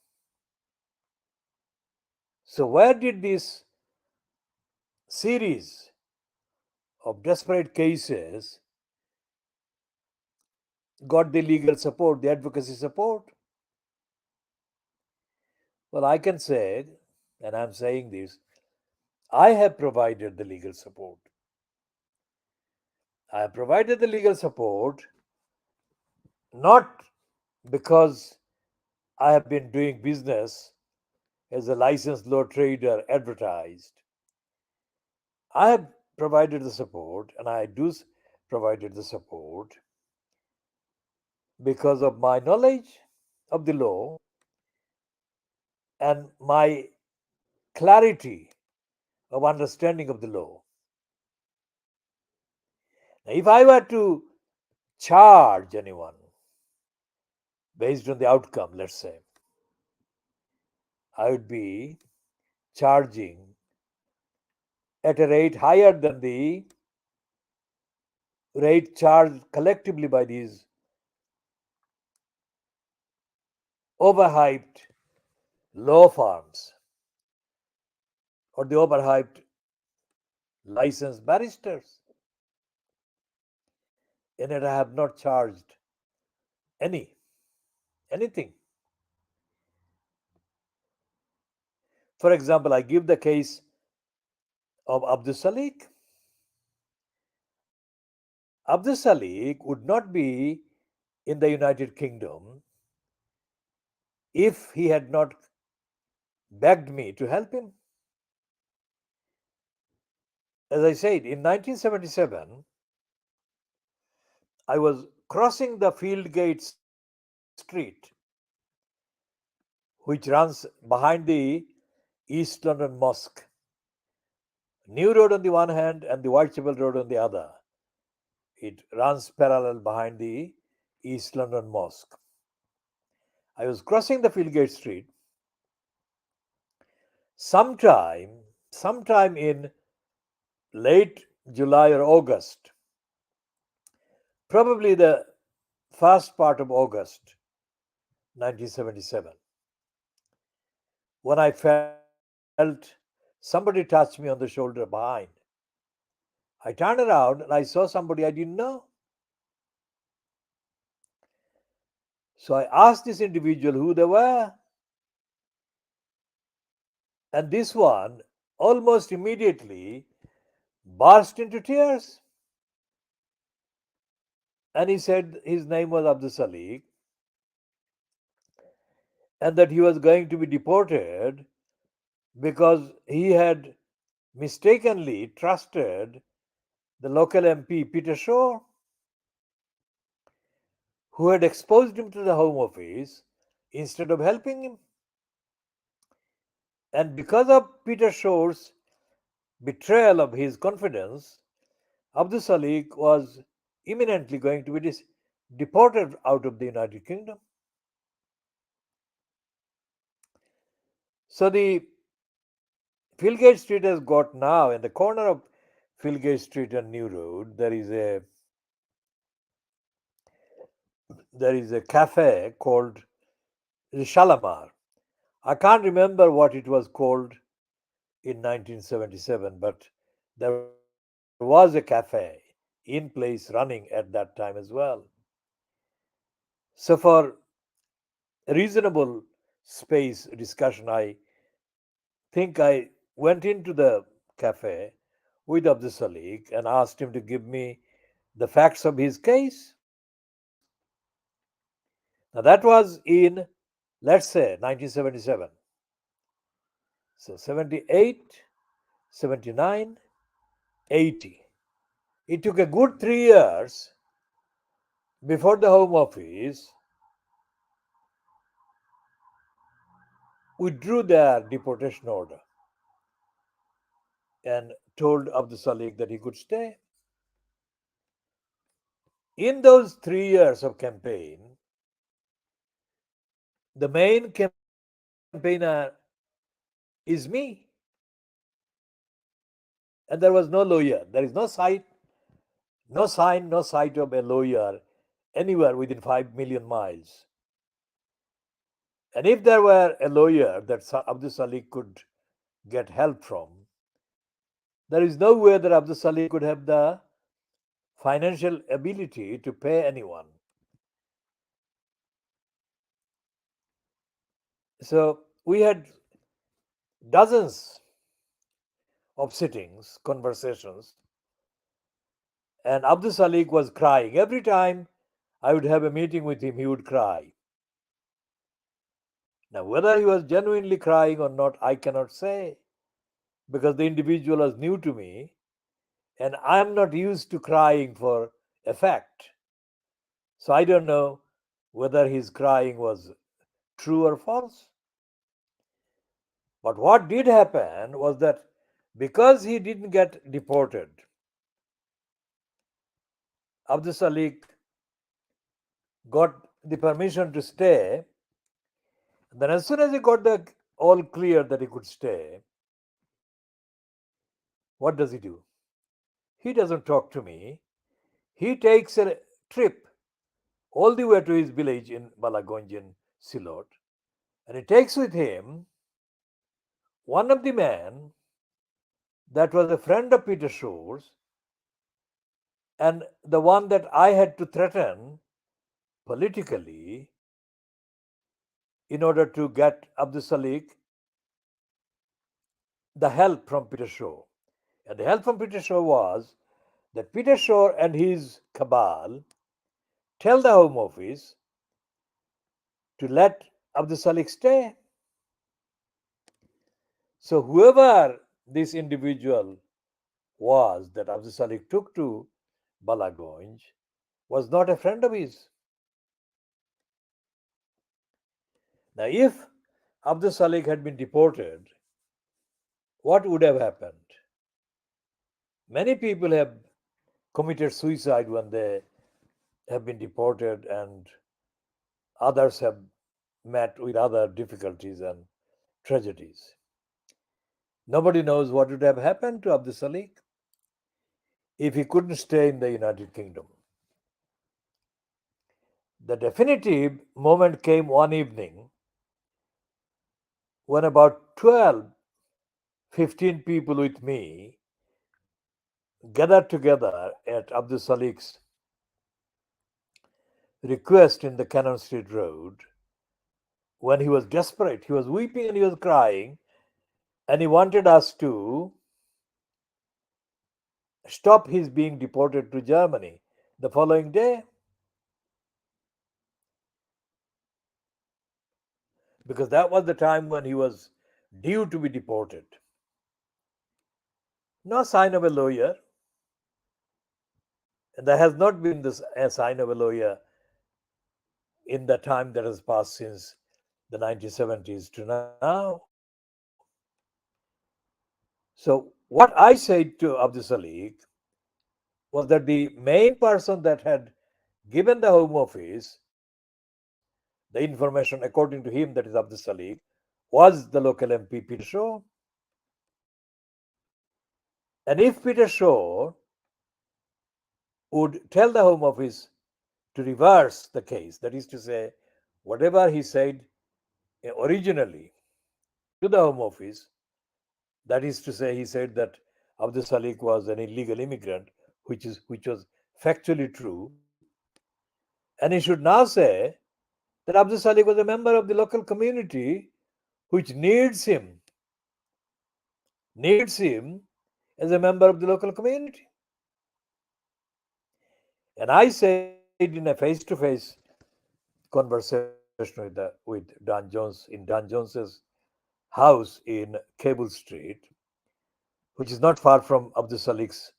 So, where did this series of desperate cases got the legal support, the advocacy support? Well, I can say, and I'm saying this, I have provided the legal support. I have provided the legal support not because I have been doing business as a licensed law trader advertised. I have provided the support, and I do provided the support because of my knowledge of the law and my clarity of understanding of the law. Now, if I were to charge anyone based on the outcome, let's say, I would be charging at a rate higher than the rate charged collectively by these overhyped law firms or the overhyped licensed barristers. And yet I have not charged anything. For example, I give the case of Abdul Salik. Abdul Salik would not be in the United Kingdom if he had not begged me to help him. As I said, in 1977, I was crossing the Fieldgate Street, which runs behind the East London Mosque. New Road on the one hand and the Whitechapel Road on the other. It runs parallel behind the East London Mosque. I was crossing the Fieldgate Street sometime in late July or August, probably the first part of August 1977, when I felt somebody touch me on the shoulder behind. I turned around and I saw somebody I didn't know. So I asked this individual who they were, and this one almost immediately burst into tears. And he said his name was Abdul Salik and that he was going to be deported because he had mistakenly trusted the local MP Peter Shaw, who had exposed him to the Home Office instead of helping him. And because of Peter Shaw's betrayal of his confidence, Abdul Salik was imminently going to be deported out of the United Kingdom. So the Fieldgate Street has got now, in the corner of Fieldgate Street and New Road, there is a cafe called Shalamar. I can't remember what it was called in 1977, but there was a cafe in place running at that time as well. So, for reasonable space discussion, I think I went into the cafe with Abdul Salik and asked him to give me the facts of his case. Now, that was in, let's say, 1977. So, 78, 79, 80. It took a good 3 years before the Home Office withdrew their deportation order and told Abdul Salik that he could stay. In those 3 years of campaign, the main campaigner is me. And there was no lawyer. There is no sight of a lawyer anywhere within 5 million miles. And if there were a lawyer that Abdul Salik could get help from, there is no way that Abdul Salik could have the financial ability to pay anyone. So we had dozens of sittings, conversations, and Abdul Salik was crying. Every time I would have a meeting with him, he would cry. Now, whether he was genuinely crying or not, I cannot say, because the individual was new to me and I am not used to crying for effect. So I don't know whether his crying was true or false. But what did happen was that because he didn't get deported, Abdul Salik got the permission to stay. Then, as soon as he got the all clear that he could stay, what does he do? He doesn't talk to me. He takes a trip all the way to his village in Balagonjan, Silot, and he takes with him one of the men that was a friend of Peter Shaw's and the one that I had to threaten politically in order to get Abdul Salik the help from Peter Shaw. And the help from Peter Shaw was that Peter Shaw and his cabal tell the Home Office to let Abdul Salik stay. So whoever this individual was that Abdul Salik took to Balagonj was not a friend of his. Now, if Abdul Salik had been deported, what would have happened? Many people have committed suicide when they have been deported, and others have met with other difficulties and tragedies. Nobody knows what would have happened to Abdul Salik if he couldn't stay in the United Kingdom. The definitive moment came one evening when about 12, 15 people with me gathered together at Abdul Salik's request in the Cannon Street Road when he was desperate. He was weeping and he was crying, and he wanted us to stop his being deported to Germany the following day, because that was the time when he was due to be deported. No sign of a lawyer, and there has not been this a sign of a lawyer in the time that has passed since the 1970s to now. So what I said to Abdul Salik was that the main person that had given the Home Office the information, according to him, that is Abdul Salik, was the local MP Peter Shaw. And if Peter Shaw would tell the Home Office to reverse the case, that is to say, whatever he said originally to the Home Office, that is to say, he said that Abdul Salik was an illegal immigrant, which was factually true, and he should now say that Abdul Salik was a member of the local community which needs him as a member of the local community. And I said in a face-to-face conversation with Dan Jones in Dan Jones's house in Cable Street, which is not far from Abdul Salik's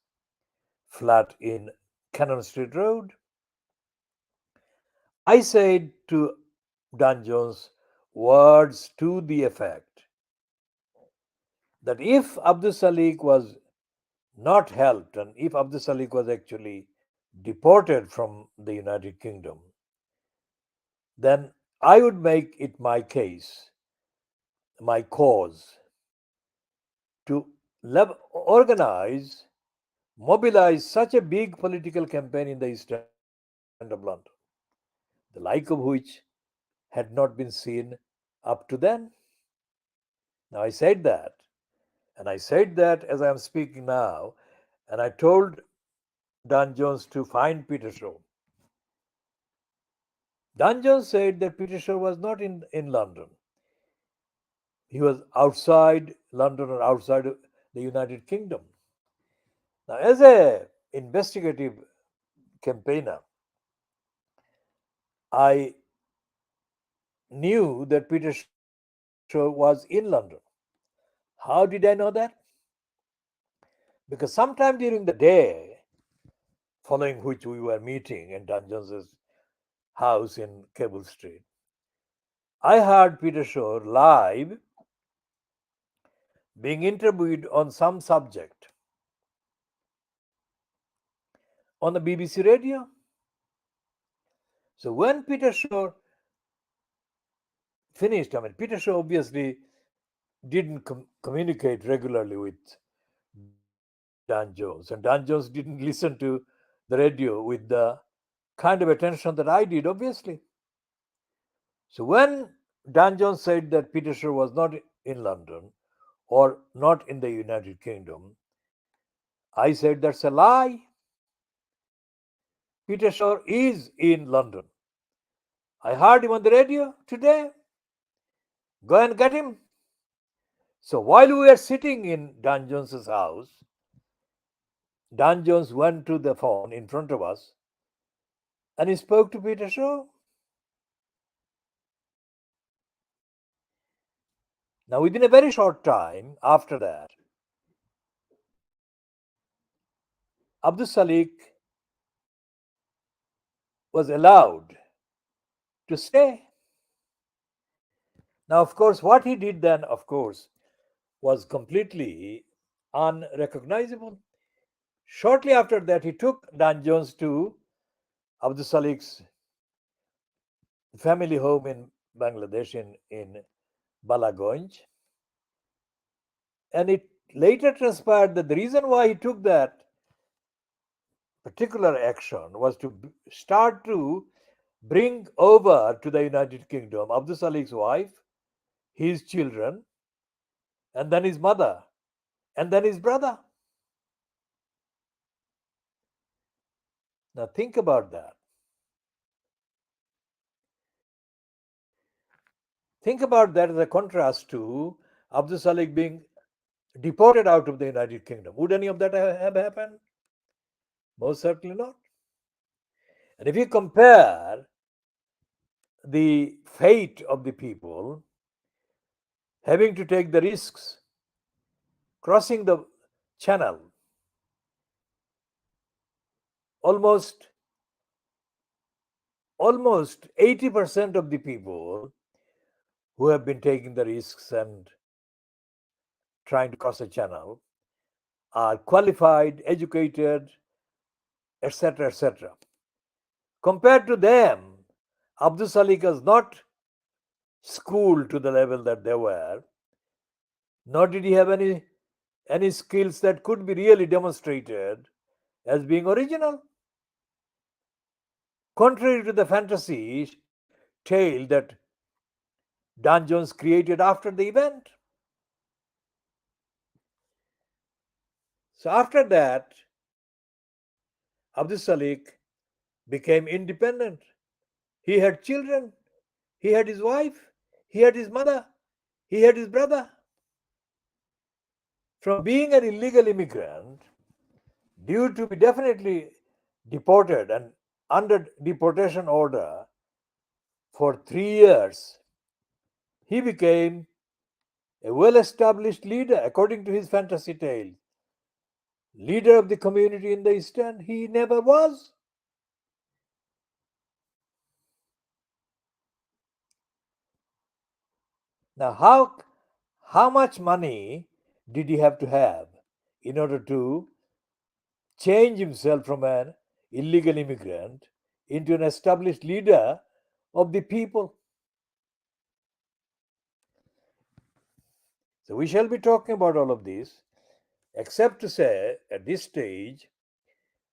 flat in Cannon Street Road. I said to Dan Jones words to the effect that if Abdul Salik was not helped and if Abdul Salik was actually deported from the United Kingdom, then I would make it my case, my cause, to organize, mobilize such a big political campaign in the East End of London, the like of which had not been seen up to then. Now I said that, and I said that as I am speaking now, and I told Dan Jones to find Peter Shaw. Dan Jones said that Peter Shaw was not in London. He was outside London or outside the United Kingdom. Now, as a investigative campaigner, I knew that Peter Shaw was in London. How did I know that? Because sometime during the day following which we were meeting in Dan Jones's house in Cable Street, I heard Peter Shaw live being interviewed on some subject on the BBC radio. So when Peter Shaw finished, Peter Shaw obviously didn't communicate regularly with Dan Jones, and Dan Jones didn't listen to the radio with the kind of attention that I did, obviously. So when Dan Jones said that Peter Shaw was not in London or not in the United Kingdom, I said that's a lie. Peter Shaw is in London. I heard him on the radio today. Go and get him. So while we were sitting in Dan Jones's house, Dan Jones went to the phone in front of us and he spoke to Peter Shaw. Now, within a very short time after that, Abdul Salik was allowed to stay. Now, of course, what he did then, of course, was completely unrecognizable. Shortly after that, he took Dan Jones to Abdul Salik's family home in Bangladesh in Balagonj. And it later transpired that the reason why he took that particular action was to start to bring over to the United Kingdom Abdul Salik's wife, his children, and then his mother, and then his brother. Now think about that. Think about that as a contrast to Abdul Salik being deported out of the United Kingdom. Would any of that have happened? Most certainly not. And if you compare the fate of the people having to take the risks, crossing the channel, almost 80% of the people who have been taking the risks and trying to cross a channel are qualified, educated, etc., etc. Compared to them, Abdul Salik was not schooled to the level that they were, nor did he have any skills that could be really demonstrated as being original. Contrary to the fantasy tale that Dan Jones created after the event. So after that, Abdul Salik became independent. He had children, he had his wife, he had his mother, he had his brother. From being an illegal immigrant, due to be definitely deported and under deportation order for 3 years, he became a well established leader, according to his fantasy tale. Leader of the community in the East End, he never was. Now, how much money did he have to have in order to change himself from an illegal immigrant into an established leader of the people? So, we shall be talking about all of this, except to say at this stage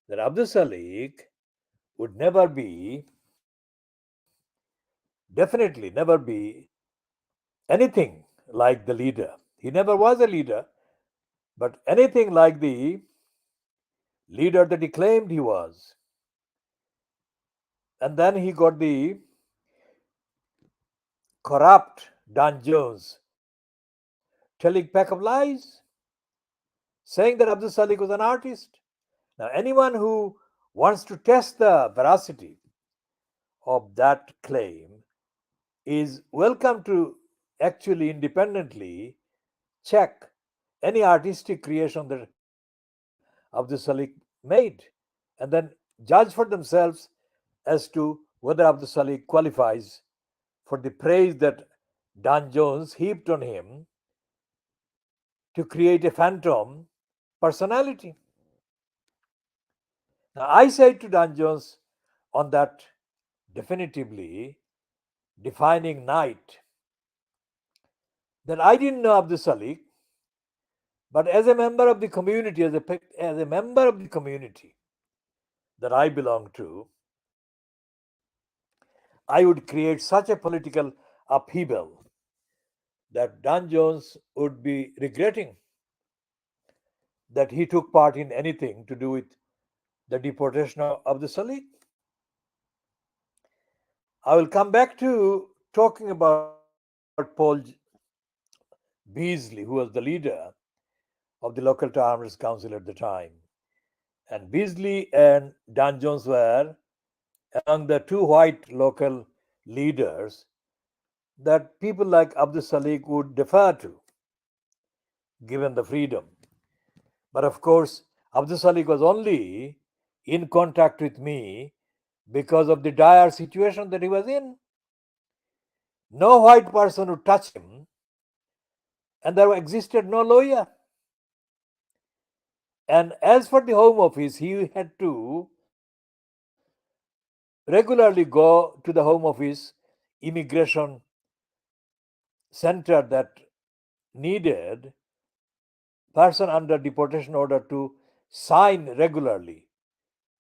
that Abdul Salik would never be, definitely never be anything like the leader. He never was a leader, but anything like the leader that he claimed he was. And then he got the corrupt Dan Jones telling pack of lies, saying that Abdul Salik was an artist. Now, anyone who wants to test the veracity of that claim is welcome to actually independently check any artistic creation that Abdul Salik made and then judge for themselves as to whether Abdul Salik qualifies for the praise that Dan Jones heaped on him to create a phantom personality. Now, I said to Dan Jones on that definitively defining night that I didn't know Abdul Salik, but as a member of the community, as a member of the community that I belong to, I would create such a political upheaval that Dan Jones would be regretting that he took part in anything to do with the deportation of the Salik. I will come back to talking about Paul the Jew Beasley, who was the leader of the local Farmers Council at the time. And Beasley and Dan Jones were among the two white local leaders that people like Abdul Salik would defer to, given the freedom. But of course, Abdul Salik was only in contact with me because of the dire situation that he was in. No white person would touch him, and there existed no lawyer. And as for the Home Office, he had to regularly go to the Home Office immigration center that needed person under deportation order to sign regularly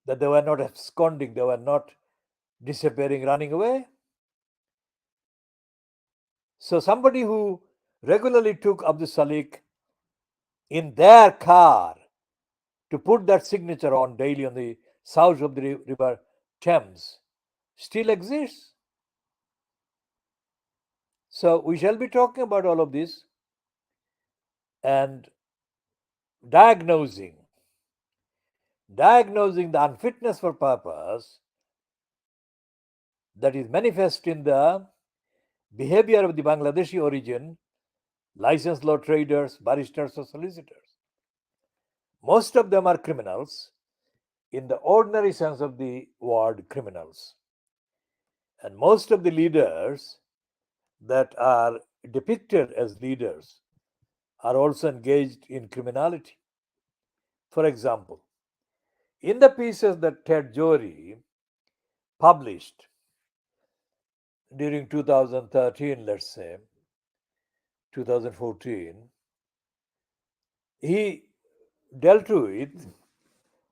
that they were not absconding, they were not disappearing, running away. So somebody who regularly took Abdul Salik in their car to put that signature on daily on the south of the river Thames still exists. So we shall be talking about all of this and diagnosing the unfitness for purpose that is manifest in the behavior of the Bangladeshi origin licensed law traders, barristers, or solicitors. Most of them are criminals in the ordinary sense of the word criminals. And most of the leaders that are depicted as leaders are also engaged in criminality. For example, in the pieces that Ted Jory published during 2013, let's say, 2014, he dealt with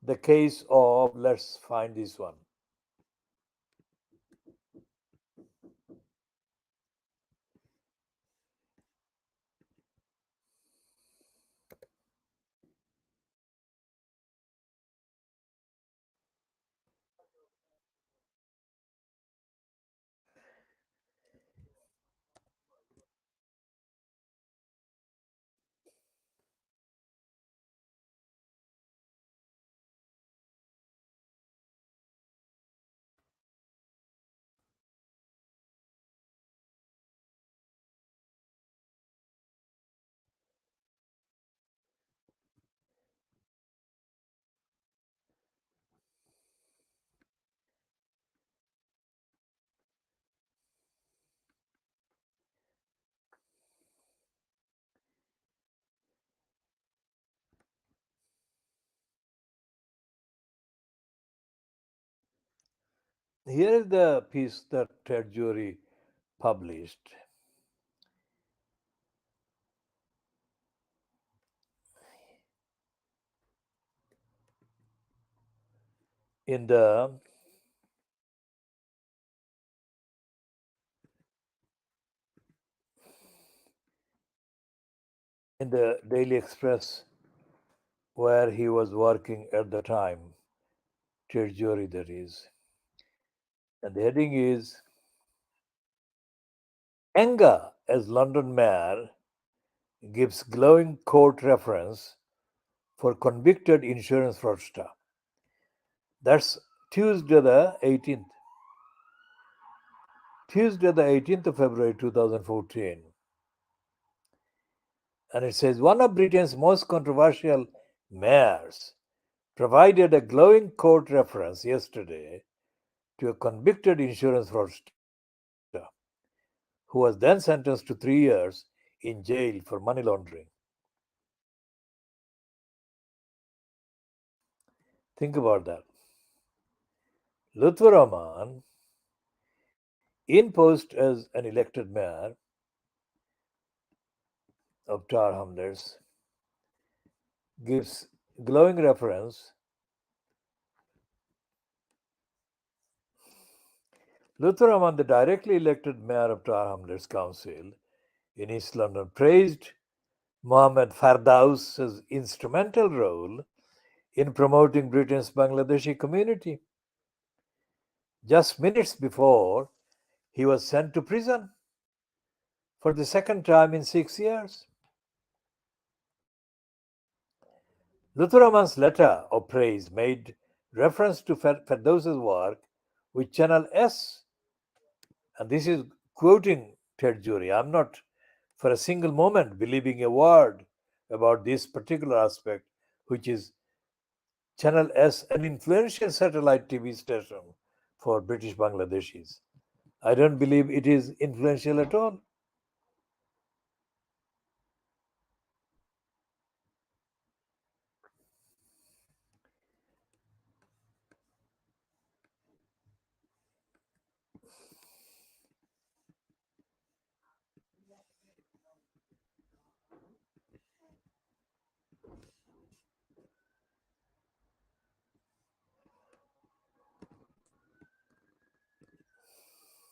the case of, let's find this one. Here is the piece that Ted Jory published. In the Daily Express where he was working at the time, Ted Jory that is. And the heading is Anger as London Mayor gives glowing court reference for convicted insurance fraudster. That's Tuesday the 18th. Tuesday the 18th of February 2014. And it says one of Britain's most controversial mayors provided a glowing court reference yesterday to a convicted insurance fraudster who was then sentenced to 3 years in jail for money laundering. Think about that. Lutfur Rahman, in post as an elected mayor of Tower Hamlets, gives glowing reference. Lutfur Rahman, the directly elected mayor of Tower Hamlets Council in East London, praised Mohammed Fardaus's instrumental role in promoting Britain's Bangladeshi community. Just minutes before he was sent to prison for the second time in 6 years. Luther Rahman's letter of praise made reference to Ferdowsi's work with Channel S. And this is quoting Ted Jury. I'm not for a single moment believing a word about this particular aspect, which is Channel S, an influential satellite TV station for British Bangladeshis. I don't believe it is influential at all.